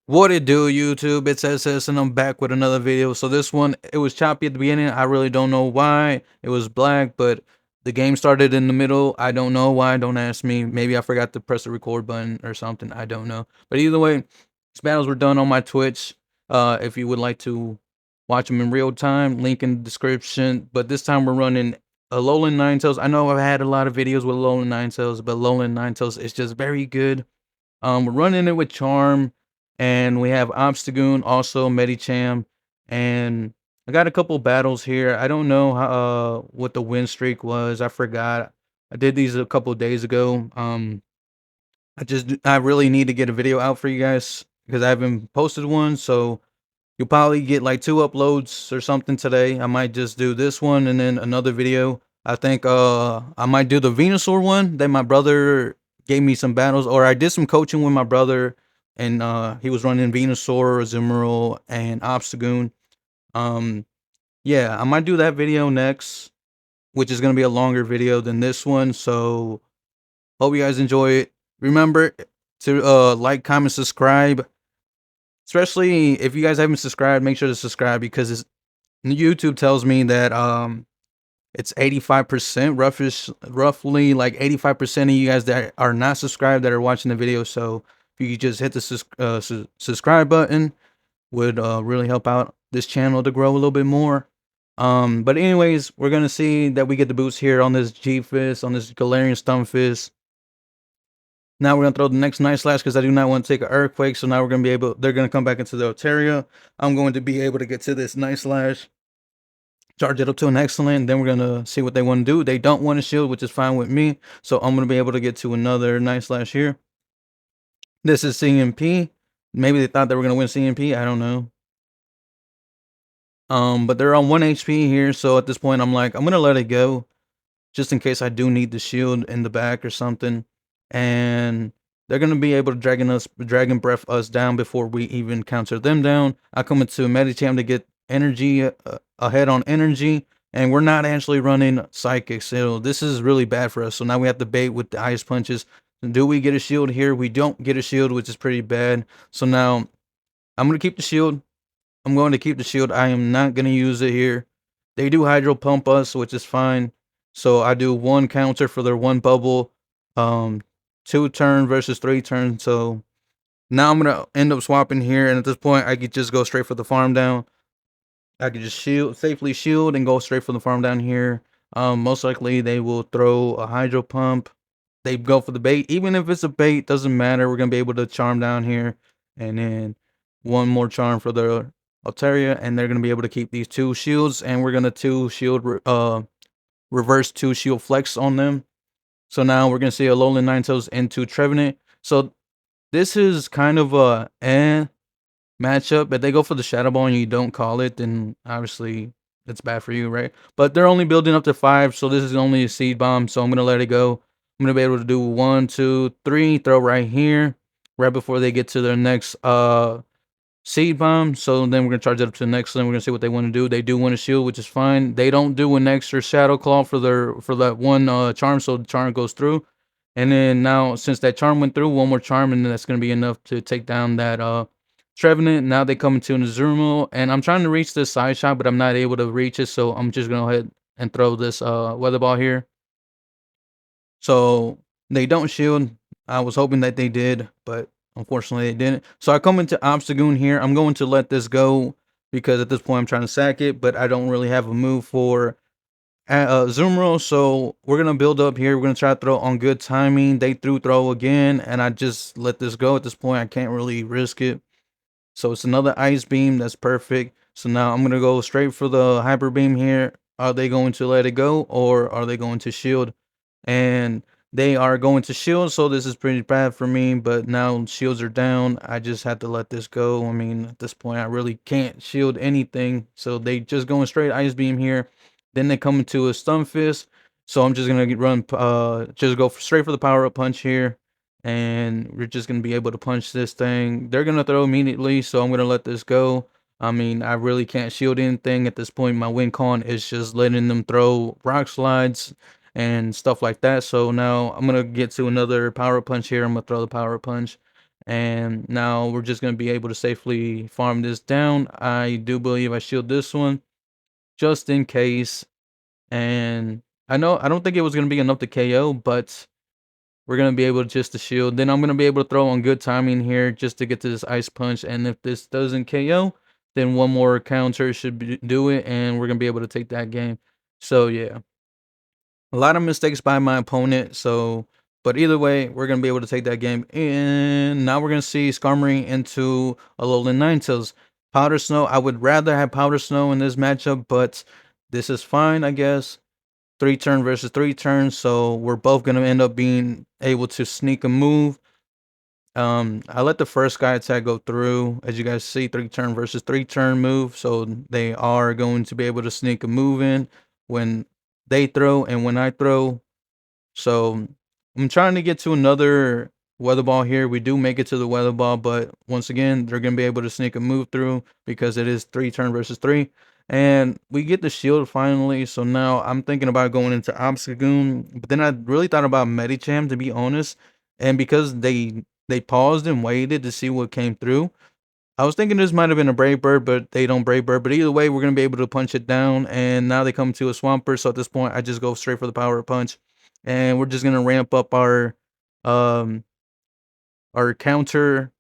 What it do, YouTube? It's SS, and I'm back with another video. So this one, it was choppy at the beginning. I really don't know why. It was black, but the game started in the middle. I don't know why. Don't ask me. Maybe I forgot to press the record button or something. I don't know. But either way, these battles were done on my Twitch. If you would like to watch them in real time, link in the description. But this time we're running a Lowland Ninetales. I know I've had a lot of videos with Lowland Ninetales, but Lowland Ninetales is just very good. We're running it with Charm, and we have Obstagoon, also Medicham, and I got a couple battles here. I don't know how, what the win streak was. I forgot. I did these a couple days ago. I really need to get a video out for you guys because I haven't posted one. So you'll probably get like 2 uploads or something today. I might just do this one and then another video. I think I might do the Venusaur one that my brother gave me some battles, or I did some coaching with my brother, and he was running Venusaur, Azumarill, and Obstagoon. Um yeah, I might do that video next, which is gonna be a longer video than this one. So hope you guys enjoy it. Remember to like, comment, subscribe. Especially if you guys haven't subscribed, make sure to subscribe because YouTube tells me that it's 85% roughly like 85% of you guys that are not subscribed that are watching the video. So if you could just hit the subscribe button, would really help out this channel to grow a little bit more. But anyways, we're gonna see that we get the boost here on this G Fist, on this Galarian Stunfisk. Now we're gonna throw the next Night Slash because I do not want to take an Earthquake. So now we're gonna be able. They're gonna come back into the Altaria. I'm going to be able to get to this Night Slash, charge it up to an Excellent. Then we're gonna see what they want to do. They don't want to shield, which is fine with me. So I'm gonna be able to get to another Night Slash here. This is CMP. Maybe they thought they were gonna win CMP. I don't know. But they're on 1 HP here. So at this point, I'm like, I'm gonna let it go, just in case I do need the shield in the back or something. And they're gonna be able to dragon breath us down before we even counter them down. I come into Medicham to get energy ahead on energy, and we're not actually running psychic. So this is really bad for us. So now we have to bait with the ice punches. Do we get a shield here? We don't get a shield, which is pretty bad. So now I'm gonna keep the shield. I'm going to keep the shield. I am not gonna use it here. They do hydro pump us, which is fine. So I do 1 counter for their 1 bubble. 2 turn versus 3 turn. So now I'm gonna end up swapping here, and at this point I could just go straight for the farm down. I could just safely shield and go straight for the farm down here. Most likely they will throw a hydro pump. They go for the bait. Even if it's a bait, doesn't matter. We're gonna be able to charm down here, and then 1 more charm for the Altaria, and they're gonna be able to keep these 2 shields, and we're gonna 2 shield reverse 2 shield flex on them. So now we're gonna see a Lowland Ninetales into Trevenant. So this is kind of a matchup. If they go for the Shadow Ball and you don't call it, then obviously it's bad for you, right? But they're only building up to 5, so this is only a Seed Bomb. So I'm gonna let it go. I'm gonna be able to do 1, 2, 3, throw right here, right before they get to their next Seed Bomb. So then we're gonna charge it up to the next, and we're gonna see what they want to do. They do want to shield, which is fine. They don't do an extra Shadow Claw for that 1 charm, so the charm goes through. And then now, since that charm went through, 1 more charm, and then that's gonna be enough to take down that Trevenant. Now they come into an Azumarill, and I'm trying to reach this side shot, but I'm not able to reach it. So I'm just gonna go ahead and throw this Weather Ball here. So they don't shield. I was hoping that they did, but unfortunately they didn't. So I come into Obstagoon here. I'm going to let this go because at this point I'm trying to sack it, but I don't really have a move for Azumarill. So we're gonna build up here. We're gonna try to throw on good timing. They throw again, and I just let this go. At this point I can't really risk it. So it's another Ice Beam. That's perfect. So now I'm gonna go straight for the Hyper Beam here. Are they going to let it go, or are they going to shield? And they are going to shield, so this is pretty bad for me. But now shields are down. I just have to let this go. I mean, at this point I really can't shield anything, so they just going straight Ice Beam here. Then they come into a Stunfisk, so I'm just gonna just go straight for the Power Up Punch here, and we're just gonna be able to punch this thing. They're gonna throw immediately, so I'm gonna let this go. I mean, I really can't shield anything at this point. My win con is just letting them throw rock slides and stuff like that. So now I'm gonna get to another power punch here. I'm gonna throw the power punch, And now we're just gonna be able to safely farm this down. I do believe I shield this one just in case. And I don't think it was gonna be enough to KO, but we're gonna be able just to shield. Then I'm gonna be able to throw on good timing here just to get to this ice punch. And if this doesn't KO, then one more counter should do it, and we're gonna be able to take that game. So yeah, a lot of mistakes by my opponent. So, but either way, we're gonna be able to take that game. And now we're gonna see Skarmory into a Alolan Ninetales. Powder Snow. I would rather have Powder Snow in this matchup, but this is fine, I guess. 3 turn versus 3 turns, so we're both gonna end up being able to sneak a move. I let the first sky attack go through. As you guys see, 3 turn versus 3 turn move, so they are going to be able to sneak a move in when they throw and when I throw. So I'm trying to get to another weather ball here. We do make it to the weather ball, but once again, they're gonna be able to sneak a move through because it is 3 turn versus 3. And we get the shield finally. So now I'm thinking about going into Obstagoon. But then I really thought about Medicham, to be honest. And because they paused and waited to see what came through, I was thinking this might have been a Brave Bird, but they don't Brave Bird. But either way, we're gonna be able to punch it down. And now they come to a Swampert. So at this point, I just go straight for the power punch, and we're just gonna ramp up um our counter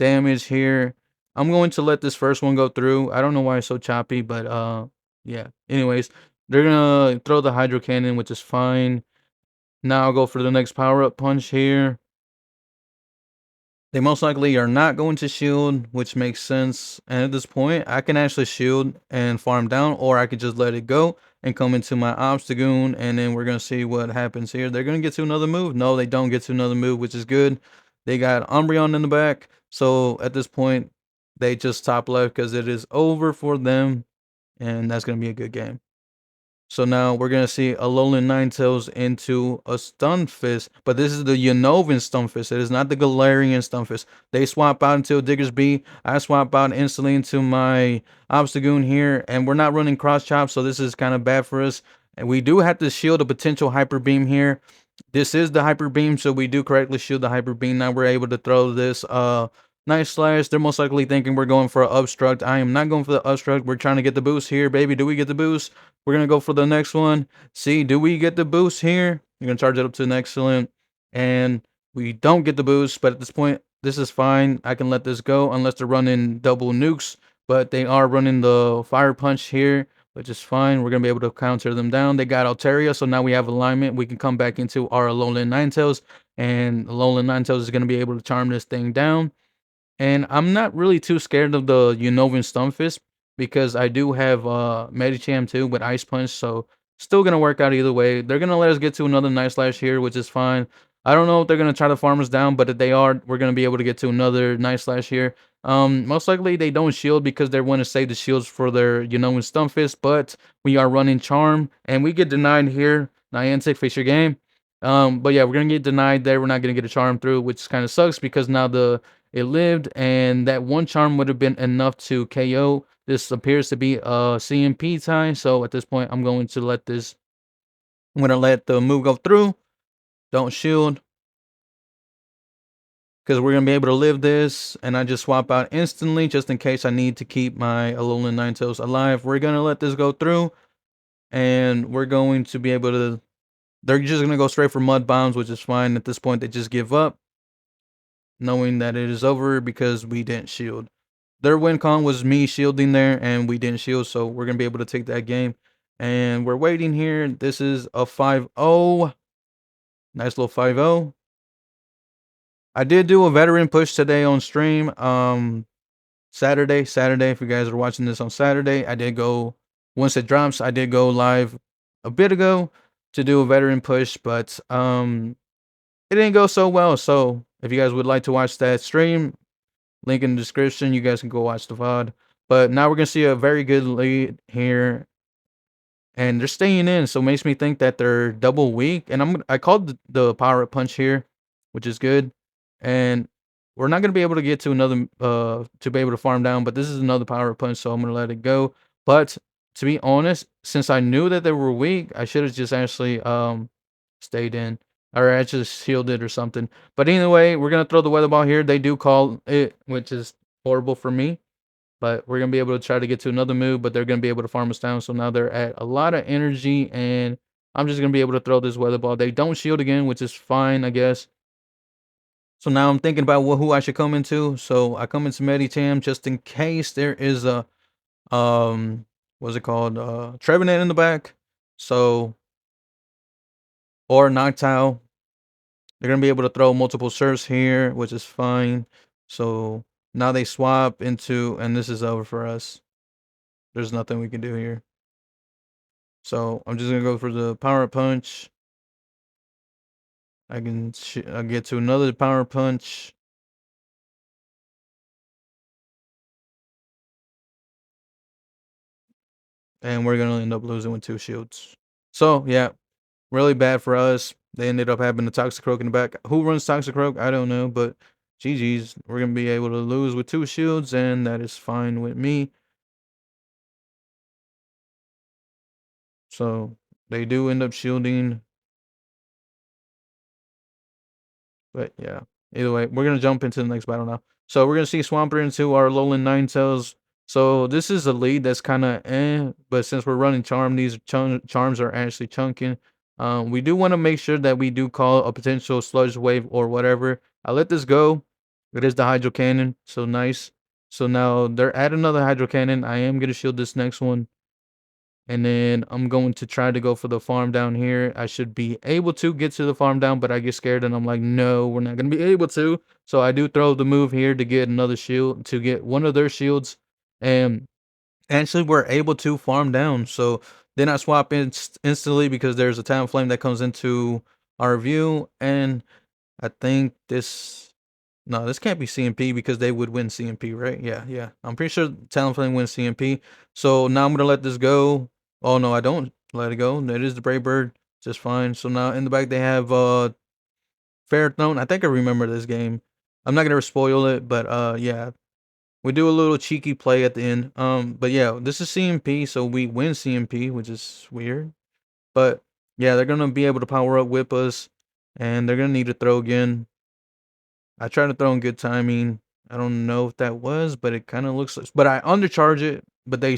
damage here. I'm going to let this first one go through. I don't know why it's so choppy, but yeah. Anyways, they're gonna throw the Hydro Cannon, which is fine. Now I'll go for the next power up punch here. They most likely are not going to shield, which makes sense. And at this point, I can actually shield and farm down, or I could just let it go and come into my Obstagoon, and then we're going to see what happens here. They're going to get to another move. No, they don't get to another move, which is good. They got Umbreon in the back. So at this point, they just top left because it is over for them, and that's going to be a good game. So now we're gonna see a Alolan Ninetales into a Stunfisk, but this is the Unovan Stunfisk. It is not the Galarian Stunfisk. They swap out into a Diggersby. I swap out instantly into my Obstagoon here, and we're not running Cross Chop, so this is kind of bad for us. And we do have to shield a potential Hyper Beam here. This is the Hyper Beam, so we do correctly shield the Hyper Beam. Now we're able to throw this nice slash. They're most likely thinking we're going for an Obstruct. I am not going for the Obstruct. We're trying to get the boost here, baby. Do we get the boost? We're going to go for the next one. See, do we get the boost here? You're going to charge it up to an excellent. And we don't get the boost, but at this point, this is fine. I can let this go unless they're running double nukes. But they are running the Fire Punch here, which is fine. We're going to be able to counter them down. They got Altaria, so now we have alignment. We can come back into our Alolan Ninetales, and Alolan Ninetales is going to be able to charm this thing down. And I'm not really too scared of the Unovan Stunfisk because I do have Medicham too with Ice Punch, so still gonna work out either way. They're gonna let us get to another Night Slash here, which is fine. I don't know if they're gonna try to farm us down, but if they are, we're gonna be able to get to another Night Slash here. Most likely they don't shield because they want to save the shields for their Unovan Stunfisk, but we are running Charm and we get denied here. Niantic, face your game. But yeah, we're gonna get denied there. We're not gonna get a charm through, which kind of sucks because now it lived, and that one charm would have been enough to KO. This appears to be a CMP tie, so at this point, I'm going to let the move go through. Don't shield, because we're gonna be able to live this, and I just swap out instantly just in case I need to keep my Alolan Ninetales alive. We're gonna let this go through, and we're going to be able to. They're just gonna go straight for Mud Bombs, which is fine. At this point, they just give up, knowing that it is over because we didn't shield. Their win con was me shielding there, and we didn't shield, so we're gonna be able to take that game. And we're waiting here. This is a 5-0. Nice little 5-0. I did do a veteran push today on stream. Saturday. If you guys are watching this on Saturday, I did go once it drops. I did go live a bit ago to do a veteran push, but it didn't go so well. So if you guys would like to watch that stream, link in the description. You guys can go watch the VOD. But now we're gonna see a very good lead here, and they're staying in, so it makes me think that they're double weak. And I called the power up punch here, which is good. And we're not gonna be able to get to another to be able to farm down, but this is another power up punch, so I'm gonna let it go. But to be honest, since I knew that they were weak, I should have just actually stayed in. or I just shielded or something. But anyway, we're gonna throw the weather ball here. They do call it, which is horrible for me. But we're gonna be able to try to get to another move, but they're gonna be able to farm us down. So now they're at a lot of energy, and I'm just gonna be able to throw this weather ball. They don't shield again, which is fine, I guess. So now I'm thinking about who I should come into. So I come into Medicham just in case there is a what's it called? Trevenant in the back. So or Noctowl. They're gonna be able to throw multiple surfs here, which is fine. So now they swap into, and this is over for us. There's nothing we can do here. So I'm just gonna go for the power punch. I get to another power punch, and we're gonna end up losing with 2 shields. So yeah, really bad for us. They ended up having the Toxicroak in the back. Who runs Toxicroak? I don't know, but GG's. We're gonna be able to lose with 2 shields, and that is fine with me. So they do end up shielding. But yeah, either way, we're gonna jump into the next battle now. So we're gonna see Swampert into our Alolan Ninetales. So this is a lead that's kind of but since we're running Charm, these charms are actually chunking. We do want to make sure that we do call a potential Sludge Wave or whatever. I let this go. It is the Hydro Cannon, so nice. So now they're at another Hydro Cannon. I am gonna shield this next one. And then I'm going to try to go for the farm down here. I should be able to get to the farm down, but I get scared and I'm like, no, we're not going to be able to. So I do throw the move here to get another shield, to get one of their shields. And actually, we're able to farm down. So then I swap in instantly because there's a Talonflame that comes into our view. And I think this no, this can't be CMP because they would win CMP, right? Yeah, yeah. I'm pretty sure Talonflame wins CMP. So now I'm gonna let this go. Oh no, I don't let it go. It is the Brave Bird, just fine. So now in the back they have Ferrothorn. I think I remember this game. I'm not gonna spoil it, but yeah. We do a little cheeky play at the end. But yeah, this is CMP, so we win CMP, which is weird. But yeah, they're gonna be able to power up whip us, and they're gonna need to throw again. I tried to throw in good timing. I don't know if that was, but it kind of looks like. But I undercharge it, but they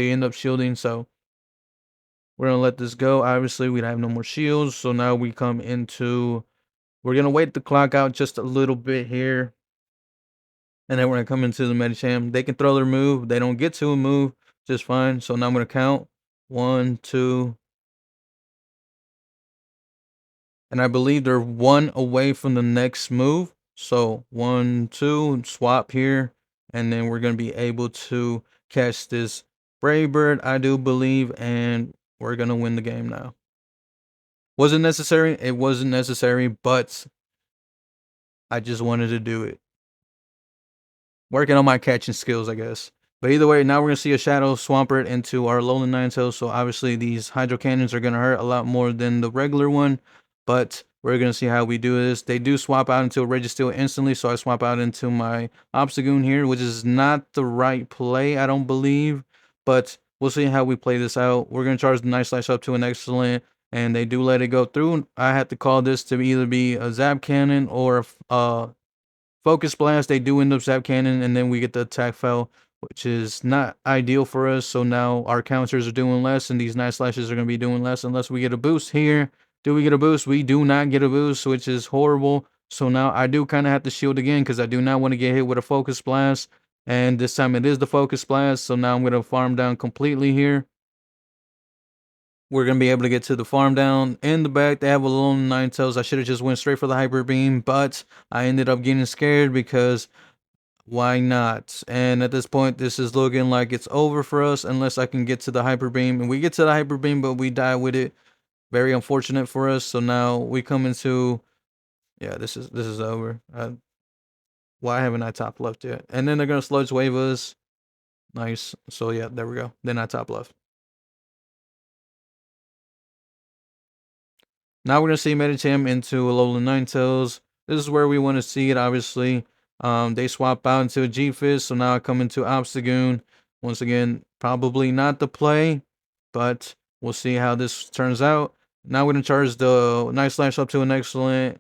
end up shielding. So we're gonna let this go. Obviously, we have no more shields, so now we come into. We're gonna wait the clock out just a little bit here, and then we're gonna come into the Medicham. They can throw their move. They don't get to a move, just fine. So now I'm gonna count 1, 2, and I believe they're 1 away from the next move. So 1, 2, swap here, and then we're gonna be able to catch this Brave Bird, I do believe, and we're gonna win the game now. Was it necessary? It wasn't necessary, but I just wanted to do it. Working on my catching skills, I guess. But either way, now we're gonna see a Shadow Swampert into our Alolan Ninetales. So obviously these Hydro Cannons are gonna hurt a lot more than the regular one. But we're gonna see how we do this. They do swap out into a Registeel instantly, so I swap out into my Obstagoon here, which is not the right play, I don't believe. But we'll see how we play this out. We're gonna charge the Night Slash up to an excellent, and they do let it go through. I had to call this to either be a Zap Cannon or a Focus Blast. They do end up Zap Cannon, and then we get the Attack Fell, which is not ideal for us. So now our counters are doing less, and these Night Slashes are going to be doing less unless we get a boost here. Do we get a boost? We do not get a boost, which is horrible. So now I do kind of have to shield again because I do not want to get hit with a Focus Blast. And this time it is the Focus Blast. So now I'm going to farm down completely here. We're gonna be able to get to the farm down. In the back, they have a little Ninetales. I should have just went straight for the Hyper Beam, but I ended up getting scared because why not? And at this point, this is looking like it's over for us unless I can get to the Hyper Beam. And we get to the Hyper Beam, but we die with it. Very unfortunate for us. So now we come into, yeah, this is over. Why haven't I top left yet? And then they're gonna Sludge Wave us. Nice. So yeah, there we go. Then I top left. Now we're gonna see Medicham into Alolan Ninetales. This is where we want to see it, obviously. They swap out into a G-Fist, so now I come into Obstagoon. Once again, probably not the play, but we'll see how this turns out. Now we're gonna charge the Night Slash up to an excellent,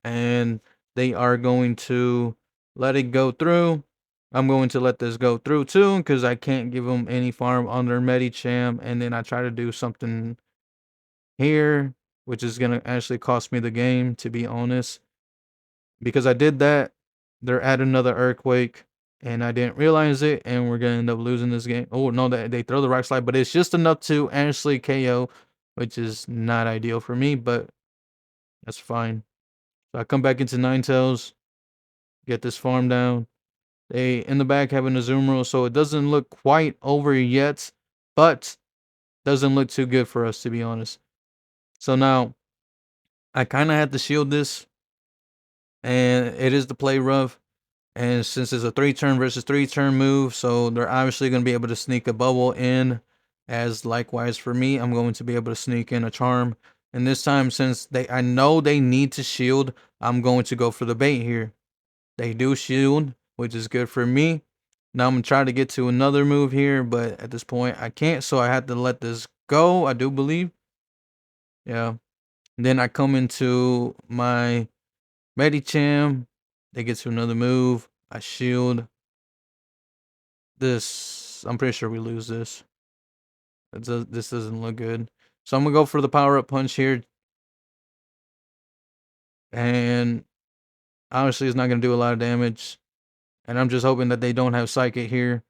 and they are going to let it go through. I'm going to let this go through too, because I can't give them any farm under Medicham, and then I try to do something here, which is gonna actually cost me the game, to be honest. Because I did that, they're at another earthquake, and I didn't realize it, and we're gonna end up losing this game. Oh no, they throw the rock slide, but it's just enough to actually KO, which is not ideal for me, but that's fine. So I come back into Ninetales, get this farm down. They in the back having a zoom roll, so it doesn't look quite over yet, but doesn't look too good for us, to be honest. So now I kind of had to shield this, and it is the play rough. And since it's a 3-turn versus 3-turn move, so they're obviously going to be able to sneak a bubble in. As likewise for me, I'm going to be able to sneak in a charm. And this time, since I know they need to shield, I'm going to go for the bait here. They do shield, which is good for me. Now I'm going to try to get to another move here, but at this point I can't, so I had to let this go, I do believe. Yeah. And then I come into my Medicham. They get to another move. I shield. This, I'm pretty sure we lose this. This doesn't look good. So I'm going to go for the power-up punch here. And obviously it's not going to do a lot of damage. And I'm just hoping that they don't have Psychic here.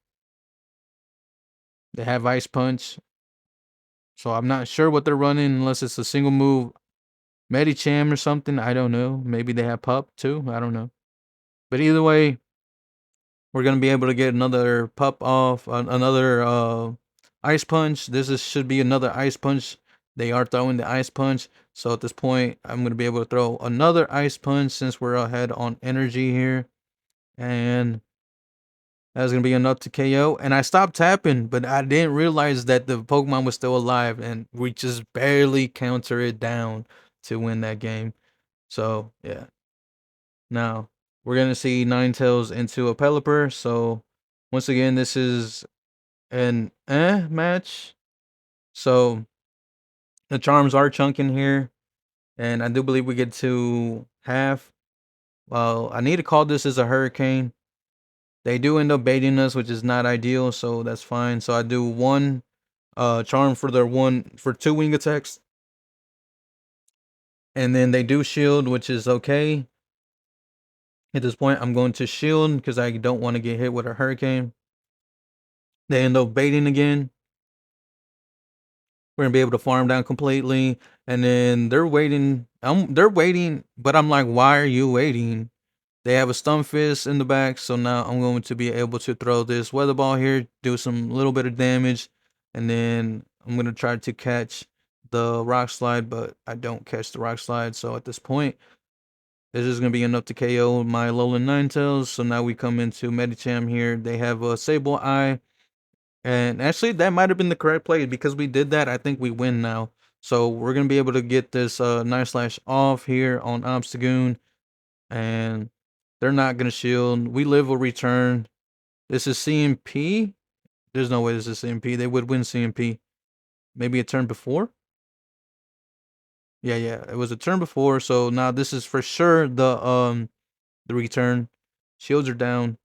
They have Ice Punch. So I'm not sure what they're running unless it's a single move Medicham or something. I don't know. Maybe they have Pup too. I don't know. But either way, we're going to be able to get another Pup off. Another Ice Punch. Should be another Ice Punch. They are throwing the Ice Punch. So at this point, I'm going to be able to throw another Ice Punch since we're ahead on energy here. And that's going to be enough to KO. And I stopped tapping, but I didn't realize that the Pokemon was still alive. And we just barely counter it down to win that game. So, yeah. Now, we're going to see Ninetales into a Pelipper. So, once again, this is an match. So, the charms are chunking here. And I do believe we get to half. Well, I need to call this as a Hurricane. They do end up baiting us, which is not ideal, so that's fine. So I do one charm for for 2 wing attacks. And then they do shield, which is okay. At this point, I'm going to shield because I don't want to get hit with a Hurricane. They end up baiting again. We're gonna be able to farm down completely. And then they're waiting. They're waiting, but I'm like, why are you waiting? They have a Stunfisk in the back, so now I'm going to be able to throw this Weather Ball here, do some little bit of damage, and then I'm going to try to catch the Rock Slide, but I don't catch the Rock Slide, so at this point, this is going to be enough to KO my Alolan Ninetales. So now we come into Medicham here. They have a Sable Eye, and actually that might have been the correct play because we did that. I think we win now. So we're going to be able to get this Night Slash off here on Obstagoon, and they're not going to shield. We live will return. This is CMP. There's no way this is CMP. They would win CMP. Maybe a turn before? Yeah. It was a turn before. So now this is for sure the return. Shields are down.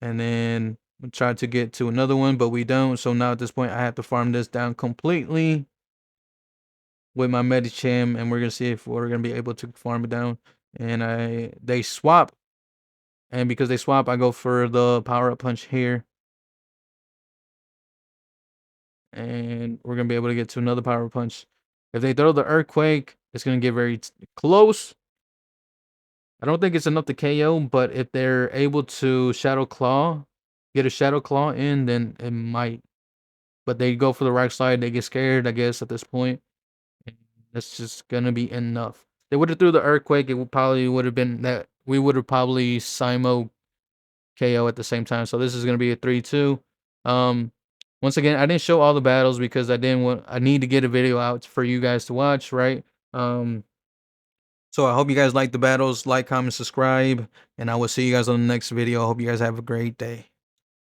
And then we try to get to another one, but we don't. So now at this point, I have to farm this down completely with my Medicham, and we're gonna see if we're gonna be able to farm it down. And they swap. And because they swap, I go for the power-up punch here. And we're going to be able to get to another power punch. If they throw the Earthquake, it's going to get very close. I don't think it's enough to KO, but if they're able to Shadow Claw, get a Shadow Claw in, then it might. But they go for the right side. They get scared, I guess, at this point. And that's just going to be enough. They would have threw the Earthquake. It probably would have been that we would have probably Simo KO at the same time. So this is going to be a 3-2. Once again, I didn't show all the battles because I need to get a video out for you guys to watch, right? So I hope you guys like the battles. Like, comment, subscribe, and I will see you guys on the next video. I hope you guys have a great day.